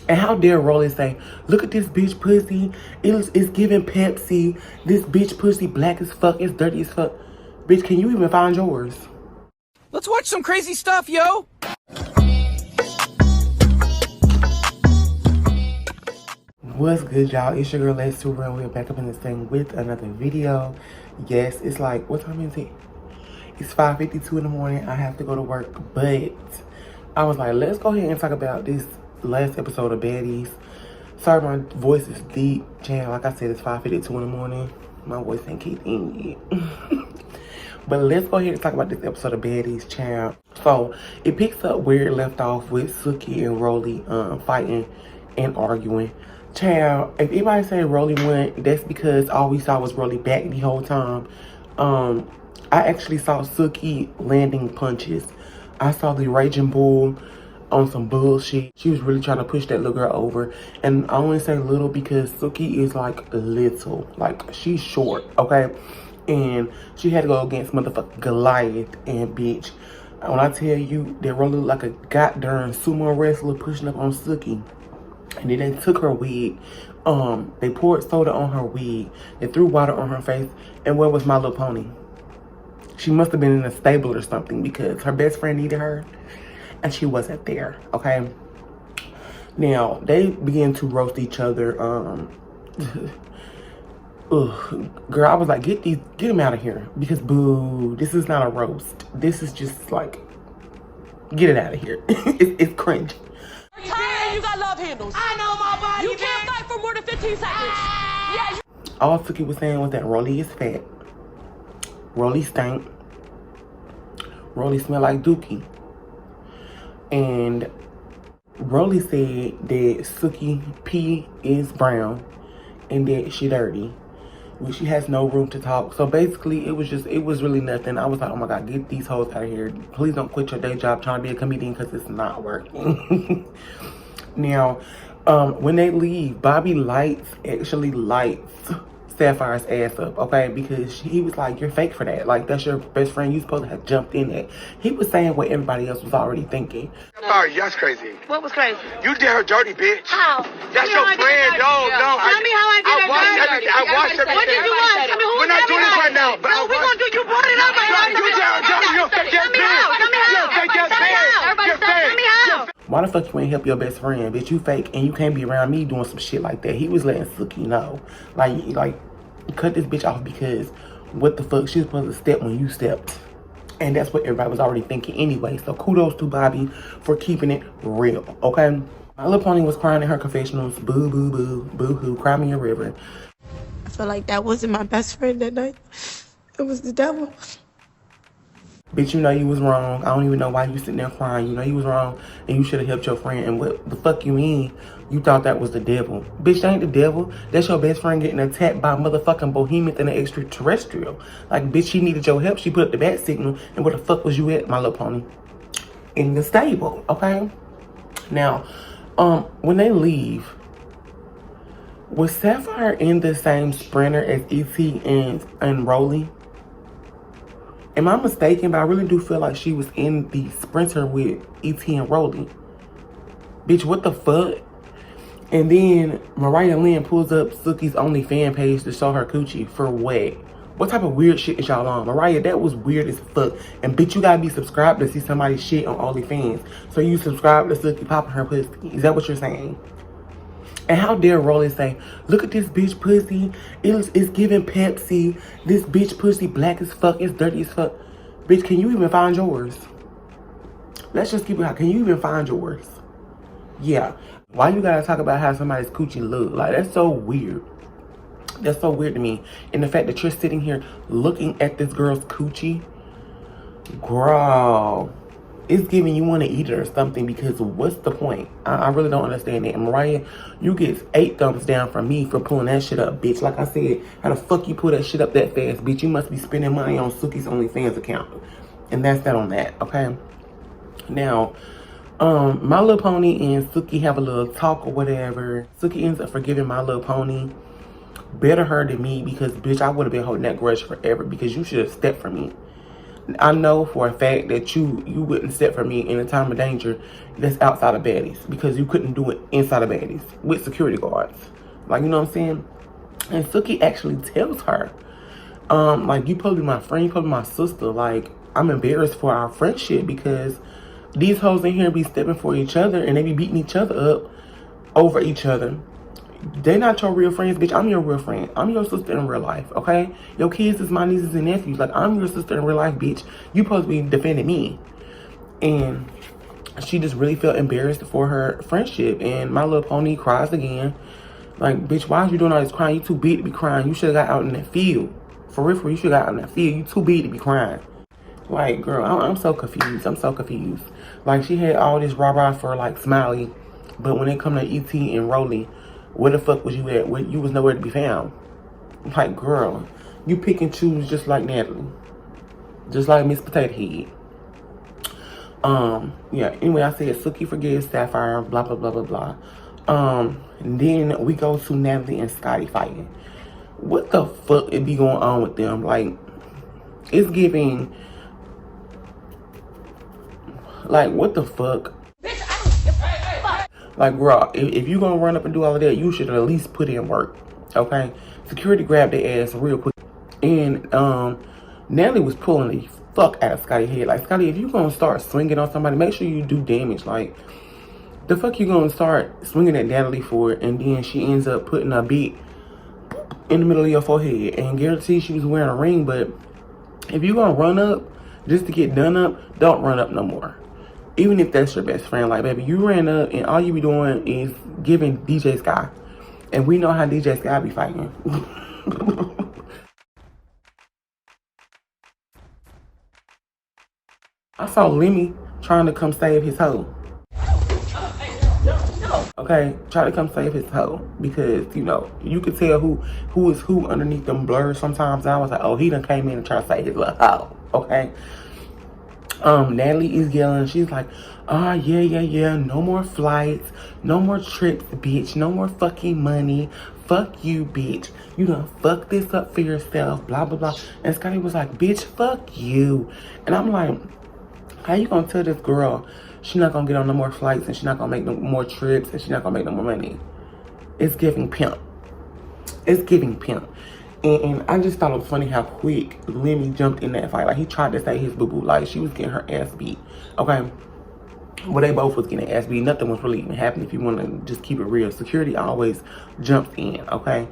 And how dare Rollie say, look at this bitch pussy. It's giving Pepsi. This bitch pussy black as fuck. It's dirty as fuck. Bitch, can you even find yours? Let's watch some crazy stuff, yo! What's good, y'all? It's your girl, Lexx, and we're back up in this thing with another video. Yes, it's like, what time is it? It's 5:52 in the morning. I have to go to work, but I was like, let's go ahead and talk about this last episode of Baddies. Sorry, my voice is deep. Child, like I said, it's 5:52 in the morning. My voice ain't kicked in yet. But let's go ahead and talk about this episode of Baddies, child. So, it picks up where it left off with Suki and Rollie fighting and arguing. Child, if anybody say Rollie won, that's because all we saw was Rollie back the whole time. I actually saw Suki landing punches. I saw the Raging Bull on some bullshit. She was really trying to push that little girl over. And I only say little because Suki is like little. Like, she's short, okay? And she had to go against motherfucking Goliath. And bitch, when I tell you that Rollie looked like a goddamn sumo wrestler pushing up on Suki. And then they took her wig. They poured soda on her wig. They threw water on her face. And where was My Little Pony? She must have been in a stable or something because her best friend needed her. And she wasn't there, okay? Now, they began to roast each other. Girl, I was like, get them out of here. Because, boo, this is not a roast. This is just like, get it out of here. it's cringe. You got love handles. I know my body. You can't fight for more than 15 seconds. Yeah. All Suki was saying was that Rollie is fat. Rollie stank. Rollie smell like dookie. And Rollie said that Suki pee is brown and that she dirty. Well, she has no room to talk. So basically, it was really nothing. I was like, oh my God, get these hoes out of here. Please don't quit your day job trying to be a comedian because it's not working. Now, when they leave, Bobby actually lights Sapphire's ass up, okay? Because he was like, you're fake for that. Like, that's your best friend. You supposed to have jumped in it. He was saying what everybody else was already thinking. Sapphire, that's crazy. What was crazy? You did her dirty, bitch. How? That's your friend. No. Tell me how I did her dirty. I watched everything. What did you watch? I mean, who We're not doing this right now. But no, we're going to do. You brought it up right now. You did her dirty. You're fake ass bitch. You're fake ass bitch. You're fake. Tell me how. Why the fuck you ain't help your best friend? Bitch, you fake and you can't be around me doing some shit like that. He was letting Suki know. Like, cut this bitch off because what the fuck? She was supposed to step when you stepped. And that's what everybody was already thinking anyway. So kudos to Bobby for keeping it real, okay? My Little Pony was crying in her confessionals. Boo, boo, boo, boo hoo, cry me a river. I feel like that wasn't my best friend that night. It was the devil. Bitch, you know you was wrong. I don't even know why you sitting there crying. You know you was wrong and you should have helped your friend. And what the fuck you mean you thought that was the devil? Bitch, that ain't the devil. That's your best friend getting attacked by motherfucking Bohemians and an extraterrestrial. Like, bitch, she needed your help. She put up the bat signal. And where the fuck was you at, My Little Pony? In the stable, okay? Now, when they leave, was Sapphire in the same sprinter as E.T. and Rollie? Am I mistaken? But I really do feel like she was in the sprinter with E.T. and Rollie. Bitch, what the fuck? And then Mariah Lynn pulls up Suki's OnlyFans page to show her coochie. For what? What type of weird shit is y'all on? Mariah, that was weird as fuck. And bitch, you gotta be subscribed to see somebody's shit on OnlyFans. So you subscribe to Suki popping her pussy. Is that what you're saying? And how dare Rollie say, look at this bitch pussy. It's giving Pepsi. This bitch pussy black as fuck. It's dirty as fuck. Bitch, can you even find yours? Let's just keep it out. Can you even find yours? Yeah. Why you gotta talk about how somebody's coochie look? Like, that's so weird. That's so weird to me. And the fact that you're sitting here looking at this girl's coochie. Girl. It's giving you want to eat it or something because what's the point? I really don't understand that. And Mariah, you get 8 thumbs down from me for pulling that shit up, bitch. Like I said, how the fuck you pull that shit up that fast, bitch? You must be spending money on Suki's OnlyFans account. And that's that on that, okay? Now, My Little Pony and Suki have a little talk or whatever. Suki ends up forgiving My Little Pony. Better her than me because, bitch, I would have been holding that grudge forever because you should have stepped for me. I know for a fact that you wouldn't step for me in a time of danger that's outside of Baddies, because you couldn't do it inside of Baddies with security guards. Like, you know what I'm saying? And Suki actually tells her, like, you probably my friend, you probably my sister. Like, I'm embarrassed for our friendship because these hoes in here be stepping for each other and they be beating each other up over each other. They not your real friends, bitch. I'm your real friend. I'm your sister in real life, okay? Your kids is my nieces and nephews. Like, I'm your sister in real life, bitch. You supposed to be defending me. And she just really felt embarrassed for her friendship. And My Little Pony cries again. Like, bitch, why is you doing all this crying? You too big to be crying. You should have got out in that field. For real, you should have got out in that field. You too big to be crying. Like, girl, I'm so confused. I'm so confused. Like, she had all this rah-rah for, like, Smiley. But when it come to E.T. and Rollie, where the fuck was you at? You was nowhere to be found. Like, girl, you pick and choose just like Natalie. Just like Miss Potato Head. Yeah, anyway, I said Suki forgives Sapphire, blah, blah, blah, blah, blah. And then we go to Natalie and Scotty fighting. What the fuck it be going on with them? Like, it's giving... Like, what the fuck? Like, girl, if you gonna run up and do all of that, you should at least put in work, okay? Security grabbed their ass real quick. And Natalie was pulling the fuck out of Scotty's head. Like, Scotty, if you gonna start swinging on somebody, make sure you do damage. Like, the fuck you gonna start swinging at Natalie for it, and then she ends up putting a beat in the middle of your forehead. And guarantee she was wearing a ring, but if you gonna run up just to get done up, don't run up no more. Even if that's your best friend. Like, baby, you ran up and all you be doing is giving DJ Sky. And we know how DJ Sky be fighting. I saw Lemmy trying to come save his hoe. Okay, try to come save his hoe. Because, you know, you could tell who is who underneath them blurs sometimes. I was like, oh, he done came in and tried to save his little hoe. Okay. Natalie is yelling. She's like, yeah, no more flights, no more trips, bitch, no more fucking money, fuck you, bitch, you done fuck this up for yourself, blah, blah, blah. And Scotty was like, bitch, fuck you. And I'm like, how you gonna tell this girl she's not gonna get on no more flights and she's not gonna make no more trips and she's not gonna make no more money? It's giving pimp. It's giving pimp. And I just thought it was funny how quick Lemmy jumped in that fight. Like, he tried to say his boo-boo. Like, she was getting her ass beat. Okay? Well, they both was getting ass beat. Nothing was really even happening if you want to just keep it real. Security always jumps in. Okay?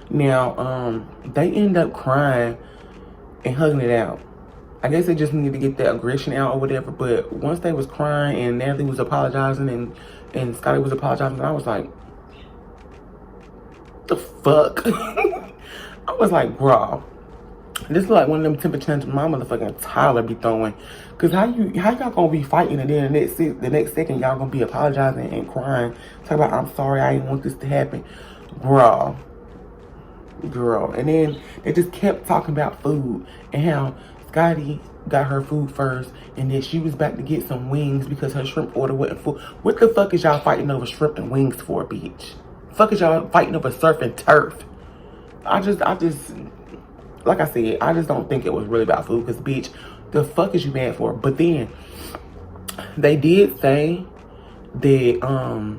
Now, they end up crying and hugging it out. I guess they just needed to get that aggression out or whatever. But once they was crying and Natalie was apologizing and Scotty was apologizing, I was like, the fuck? I was like, bro, this is like one of them temper tantrums my motherfucking Tyler be throwing. Cause how y'all gonna be fighting and then the next second y'all gonna be apologizing and crying, talking about I'm sorry, I didn't want this to happen, girl. And then they just kept talking about food and how Scotty got her food first and then she was back to get some wings because her shrimp order wasn't full. What the fuck is y'all fighting over shrimp and wings for, bitch? Fuck is y'all fighting over surf and turf? I just, like I said, I just don't think it was really about food. Because, bitch, the fuck is you mad for? But then, they did say that,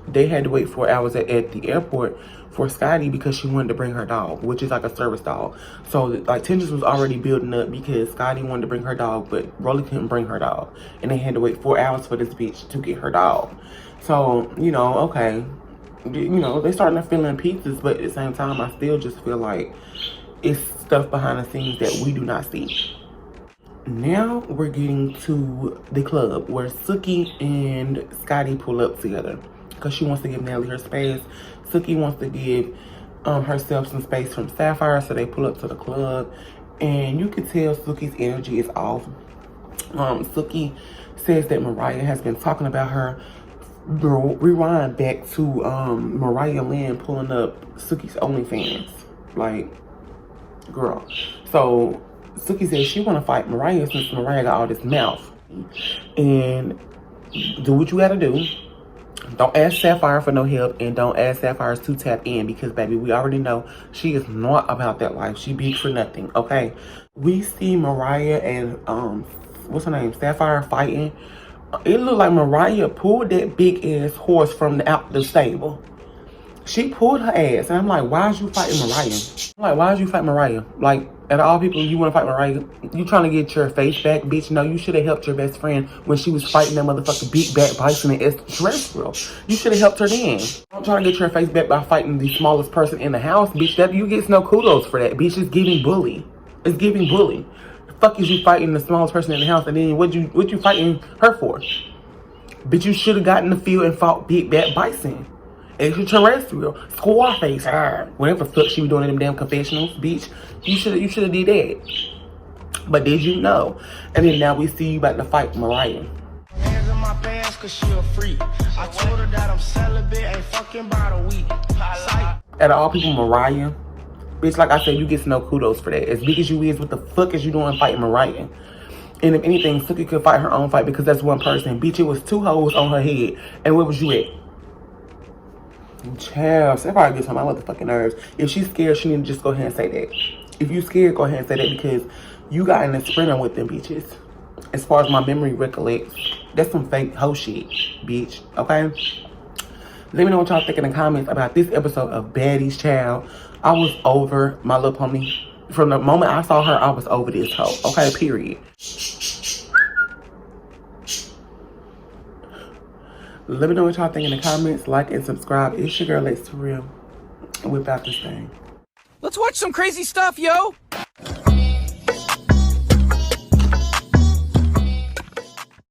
they had to wait 4 hours at the airport for Scotty because she wanted to bring her dog, which is like a service dog. So, like, tensions was already building up because Scotty wanted to bring her dog, but Rollie couldn't bring her dog. And they had to wait 4 hours for this bitch to get her dog. So, you know, okay. You know, they're starting to fill in pieces, but at the same time, I still just feel like it's stuff behind the scenes that we do not see. Now we're getting to the club where Suki and Scotty pull up together because she wants to give Natalie her space. Suki wants to give herself some space from Sapphire, so they pull up to the club, and you can tell Suki's energy is off. Suki says that Mariah has been talking about her. Girl, rewind back to Mariah Lynn pulling up Suki's OnlyFans. Like, girl. So, Suki says she want to fight Mariah since Mariah got all this mouth. And do what you gotta do. Don't ask Sapphire for no help, and don't ask Sapphire to tap in, because baby, we already know she is not about that life. She big for nothing, okay? We see Mariah and what's her name, Sapphire, fighting. It looked like Mariah pulled that big ass horse from out the stable. She pulled her ass, and I'm like, why is you fighting Mariah? I'm like, why is you fighting Mariah? Like, out of all people, you want to fight Mariah? You trying to get your face back, bitch? No, you should have helped your best friend when she was fighting that motherfucking big back bison and extraterrestrial. You should have helped her then. Don't try to get your face back by fighting the smallest person in the house, bitch. That you get no kudos for that, bitch. It's giving bully. It's giving bully. The fuck is you fighting the smallest person in the house, and then what you fighting her for? Bitch, you should have gotten in the field and fought big back bison. Extraterrestrial, squaw face, whatever the fuck she was doing in them damn confessionals, bitch. You should have did that. But did you know? And then now we see you about to fight Mariah. Hands in my pants cause she a freak. I told her that I'm celibate, ain't fucking about a week. Out of all people, Mariah, bitch, like I said, you get no kudos for that. As big as you is, what the fuck is you doing fighting Mariah? And if anything, Suki could fight her own fight because that's one person. Bitch, it was 2 hoes on her head. And where was you at? Child, Sapphire gets on my motherfucking nerves. If she's scared, she need to just go ahead and say that. If you scared, go ahead and say that, because you got in a sprinter with them bitches. As far as my memory recollects, that's some fake hoe shit, bitch. Okay? Let me know what y'all think in the comments about this episode of Baddies, child. I was over my little pony. From the moment I saw her, I was over this hoe. Okay, period. Let me know what y'all think in the comments. Like and subscribe. It's your girl, Lexx, for real. And we're about this thing. Let's watch some crazy stuff, yo!